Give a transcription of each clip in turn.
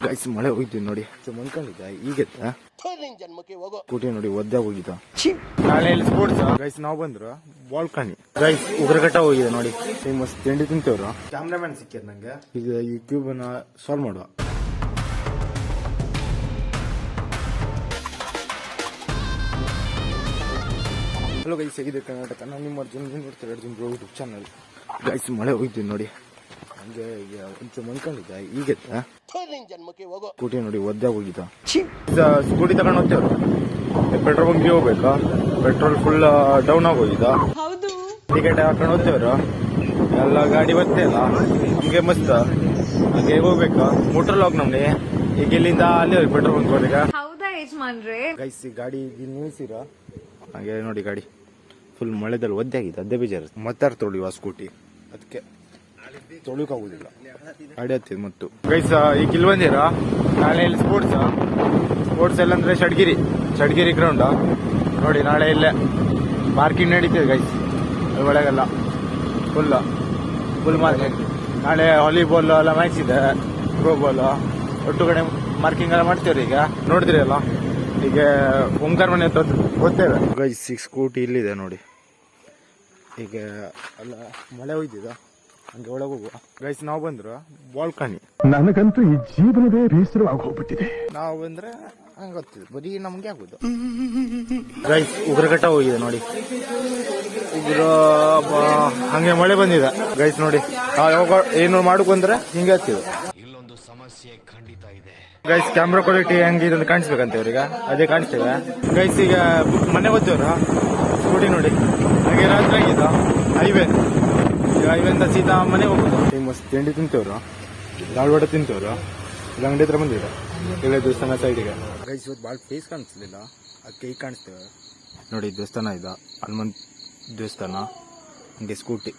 Guys ಮಳೆ ಹೋಯ್ತು ನೋಡಿ, ಮನ್ಕೊಂಡಿದ್ದ ಈಗೆತ್ತ ಸ್ಕೂಟಿ ನೋಡಿ ಒದ್ದೆ ಹೋಗಿದ್ದ. ನಾಳೆ ಸ್ಪೋರ್ಟ್ಸ್ ಗೈಸ್ ನಾವು ಬಂದ್ರು ಬಾಲ್ಕನಿ ಗೈಸ್ ಉಗ್ರಘಟ್ಟ ಹೋಗಿದೆ ನೋಡಿ, ಫೇಮಸ್ ತಿಂಡಿ ತಿಂತೇವ್ರು. ಕ್ಯಾಮ್ರಾಮನ್ ಸಿಕ್ಕಿದ್ ನಂಗೆ. ಈಗ ಈ ಕ್ಯೂಬ್ ನ ಸಾಲ್ವ್ ಮಾಡುವ. ಹಲೋ ಗೈಸ್, ಹೇಗಿದೆ ಕರ್ನಾಟಕ? ನಾನು ನಿಮ್ಮ Arjun bro YouTube channel. Guys ಮಳೆ ಹೋಯ್ತು ನೋಡಿ, ಹಂಗೆ ಈಗ ಒಂಚೂರು ಮನ್ಕೊಂಡಿದ್ದ ಈಗೆತ್ತ ಸ್ಕೂಟಿ ನೋಡಿ ಒದ್ದೆ ಹೋಗಿದ್ದ. ಸ್ಕೂಟಿ ತಗೊಂಡು ಹೋಗ್ತೇವ್ರು, ಪೆಟ್ರೋಲ್ ಬಂಕ್ಗೆ ಹೋಗ್ಬೇಕಾ, ಪೆಟ್ರೋಲ್ ಫುಲ್ ಡೌನ್ ಆಗೋಗಿದ್ದ. ಟಿಕೆಟ್ ಹಾಕೊಂಡು ಹೋಗ್ತೇವ್ರು, ಎಲ್ಲ ಗಾಡಿ ಬರ್ತೇ ಇಲ್ಲ ನಮ್ಗೆ ಮಸ್ತ್. ಹಾಗೆ ಹೋಗ್ಬೇಕಾ ಮೋಟರ್ ಲಾಗ್ ನಮ್ಗೆ. ಈಗ ಇಲ್ಲಿಂದ ಅಲ್ಲಿ ಪೆಟ್ರೋಲ್ ಬಂಕ್ ಹೋದಾಗ ಗೈಸ್ ಈ ಗಾಡಿ ನಿಲ್ಸಿರ. ಹಾಗೆ ನೋಡಿ ಗಾಡಿ ಫುಲ್ ಮಳೆದಲ್ಲಿ ಒದ್ದೆ ಆಗಿದೆ, ಅದೇ ಬೇಜಾರು. ಮತ್ತೆ ತೊಳಿಯುವ ಸ್ಕೂಟಿ, ಅದಕ್ಕೆ ತೊಳಿಯೋಕ್ಕಾಗುದಿಲ್ಲ, ಗಾಡಿ ಹತ್ತಿದ್ ಮತ್ತು. ಗೈಸ್ ಈಗ ಇಲ್ಲಿ ಬಂದಿರ, ನಾಳೆ ಇಲ್ಲಿ ಸ್ಪೋರ್ಟ್ಸ್ ಎಲ್ಲ ಅಂದ್ರೆ ಷಡ್ಗಿರಿ ಗ್ರೌಂಡ್ ನೋಡಿ. ನಾಳೆ ಇಲ್ಲೇ ಮಾರ್ಕಿಂಗ್ ನಡೀತಿದೆ ಗೈಸ್, ಒಳಗೆಲ್ಲ ಫುಲ್ ಮಾರ್ಕಿಂಗ್. ನಾಳೆ ವಾಲಿಬಾಲ್ ಎಲ್ಲ ಮ್ಯಾಚ್ ಇದೆ, ಥ್ರೋ ಬಾಲ್ ಒಟ್ಟು ಕಡೆ ಮಾರ್ಕಿಂಗ್ ಎಲ್ಲ ಮಾಡ್ತೇವ್ರಿ. ಈಗ ನೋಡಿದ್ರಿ ಅಲ್ಲ, ಈಗ ಓಂಕಾರ ಮನೆ ಅಂತ ಓದ್ತೇವೆ ಗೈಸ್. ಈಗ ಸ್ಕೂಟಿ ಇಲ್ಲಿದೆ ನೋಡಿ. ಈಗ ಅಲ್ಲ ಮಳೆ ಹೋಯ್ತಿದ, ಹಂಗೆ ಒಳಗೆ ಹೋಗುವ ಗೈಸ್. ನಾವು ಬಂದ್ರು ಬಾಲ್ಕನಿ. ನನಗಂತೂ ಈ ಜೀವನವೇ ಬೇಸರವಾಗಿ ಹೋಗ್ಬಿಟ್ಟಿದೆ. ನಾವು ಬಂದ್ರೆ ಹಂಗ ಗೊತ್ತಿದೆ, ಬರೀ ನಮ್ಗೆ ಆಗುದು. ಗೈಸ್ ಉಗ್ರಘಟ್ಟ ಹೋಗಿದೆ ನೋಡಿ, ಹಂಗೆ ಮಳೆ ಬಂದಿದೆ ಗೈಸ್ ನೋಡಿ. ಯಾವಾಗ ಏನು ಮಾಡಕ್ ಬಂದ್ರೆ ಹಿಂಗೆ ಆಗ್ತಿದೆ. ಇಲ್ಲೊಂದು ಸಮಸ್ಯೆ ಖಂಡಿತ ಇದೆ ಗೈಸ್. ಕ್ಯಾಮ್ರಾ ಕ್ವಾಲಿಟಿ ಹೆಂಗೆ ಇದೊಂದು ಕಾಣಿಸ್ಬೇಕಂತ ಇವ್ರೀಗ, ಅದೇ ಕಾಣಿಸ್ತೇವೆ ಗೈಸ್. ಈಗ ಮನೆ ಹೋಗ್ತೇವ್ರ ಸ್ಕೂಟಿ ನೋಡಿ, ಹಾಗೆ ರಾತ್ರಿ ಆಗಿದ್ದ ಹೈವೇಂದ ಸೀದಾ ಮನೆ ಹೋಗುದು. ಫೇಮಸ್ ತಿಂಡಿ ತಿಂತೇವ್ರು, ದಾಳ್ವಾಡ ತಿಂತೇವ್ರು. ಇಲ್ಲ ಅಂಗಡಿ ಹತ್ರ ಬಂದಿರ, ಇಲ್ಲ ದೇವಸ್ಥಾನ ಸೈಡಿಗೆ ಗೈಸ್. ಇವತ್ತು ಭಾಳ ಫೇಸ್ ಕಾಣಿಸ್ಲಿಲ್ಲ, ಅದಕ್ಕೆ ಈಗ ಕಾಣಿಸ್ತೇವೆ ನೋಡಿ. ದೇವಸ್ಥಾನ ಇದ, ಹನುಮಂತ್ ದೇವಸ್ಥಾನ. ಹಂಗೆ ಸ್ಕೂಟಿ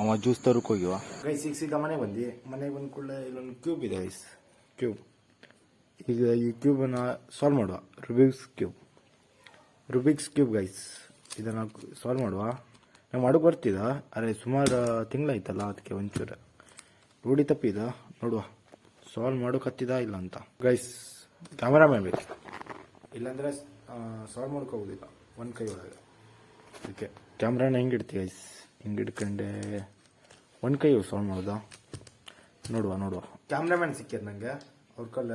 ಅವ ಜ್ಯೂಸ್ ತರಕ್ಕೆ ಹೋಗಿವ ಗೈಸ್. ಈಗ ಸೀದಾ ಮನೆಗೆ ಬಂದ ಕೂಡಲೇ ಇಲ್ಲೊಂದು ಕ್ಯೂಬ್ ಇದೆ ಗೈಸ್, ಕ್ಯೂಬ್. ಈಗ ಈ ಕ್ಯೂಬನ್ನ ಸಾಲ್ವ್ ಮಾಡುವ. ರುಬಿಕ್ಸ್ ಕ್ಯೂಬ್ ಗೈಸ್, ಇದನ್ನು ಸಾಲ್ವ್ ಮಾಡುವ. ನಾವು ಮಾಡೋಕೆ ಬರ್ತಿದ್ದ, ಆದರೆ ಸುಮಾರು ತಿಂಗಳಾಯ್ತಲ್ಲ, ಅದಕ್ಕೆ ಒಂಚೂರು ರೂಢಿ ತಪ್ಪಿದ. ನೋಡುವ ಸಾಲ್ವ್ ಮಾಡೋಕೆ ಹತ್ತಿದ ಇಲ್ಲ ಅಂತ ಗೈಸ್. ಕ್ಯಾಮರಾಮ್ಯಾನ್ ಬೇಕು, ಇಲ್ಲಾಂದರೆ ಸಾಲ್ವ್ ಮಾಡೋಕ್ಕಾಗೋದಿಲ್ಲ ಒಂದು ಕೈ ಒಳಗೆ. ಅದಕ್ಕೆ ಕ್ಯಾಮ್ರಾನ ಹೆಂಗೆ ಇಡ್ತೀವಿ ಗೈಸ್, ಹಿಂಗೆ ಇಡ್ಕೊಂಡೆ ಒಂದು ಕೈ ಸಾಲ್ವ್ ಮಾಡೋದ. ನೋಡುವ ಕ್ಯಾಮ್ರಾಮ್ಯಾನ್ ಸಿಕ್ಕಿದ್ ನನಗೆ, ಅವ್ರ ಕಲ್ಲ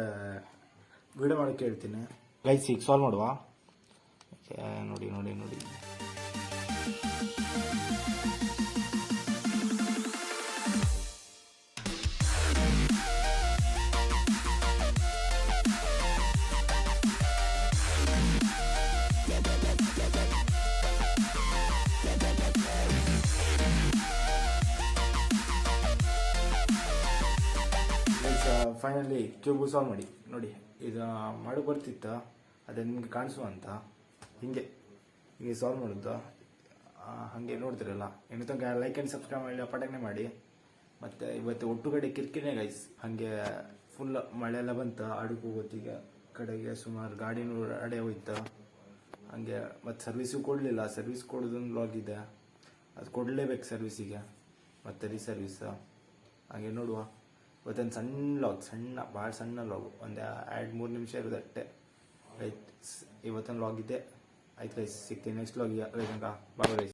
ವಿಡಿಯೋ ಮಾಡೋಕ್ಕೆ ಹೇಳ್ತೀನಿ ಗೈಸ್. ಈಗ ಸಾಲ್ವ್ ಮಾಡುವ. ನೋಡಿ ಫೈನಲಿ ಕ್ಯೂಬ್ ಸಾಲ್ವ್ ಮಾಡಿ ನೋಡಿ. ಇದು ಮಾಡೋಕೆ ಬರ್ತಿತ್ತ, ಅದೇ ನಿಮಗೆ ಕಾಣಿಸುವ ಅಂತ ಹಿಂಗೆ ಸಾಲ್ವ್ ಮಾಡೋದು. ಹಾಗೆ ನೋಡ್ತಿರಲ್ಲ, ಇನ್ನು ತನಕ ಲೈಕ್ ಆ್ಯಂಡ್ ಸಬ್ಸ್ಕ್ರೈಬ್ ಮಾಡಿ, ಪಟನೆ ಮಾಡಿ. ಮತ್ತು ಇವತ್ತು ಒಟ್ಟುಗಡೆ ಕಿರ್ಕಿನೇ ಗೈಸ್. ಹಾಗೆ ಫುಲ್ ಮಳೆ ಎಲ್ಲ ಬಂತು, ಅಡುಗೆ ಹೋಗೋತ್ತೀಗ ಕಡೆಗೆ ಸುಮಾರು ಗಾಡಿನೂ ಅಡೆ ಹೋಯ್ತು. ಹಾಗೆ ಮತ್ತು ಸರ್ವಿಸು ಕೊಡಲಿಲ್ಲ, ಸರ್ವಿಸ್ ಕೊಡೋದೊಂದು ಲಾಗ್ ಇದೆ, ಅದು ಕೊಡಲೇಬೇಕು ಸರ್ವಿಸಿಗೆ, ಮತ್ತು ರೀಸರ್ವಿಸ್. ಹಾಗೆ ನೋಡುವ. ಇವತ್ತೊಂದು ಸಣ್ಣ ಲಾಗ್, ಭಾಳ ಸಣ್ಣ ಲಾಗು, ಒಂದು 2-3 ನಿಮಿಷ ಇರೋದು ಅಷ್ಟೇ. ಆಯ್ತು, ಇವತ್ತೊಂದು ಲಾಗ್ ಇದೆ. ಆಯ್ತು ಗೈಸ್, ಸಿಗ್ತೀನಿ ನೆಕ್ಸ್ಟ್ ಲಾಗ್. Bye guys.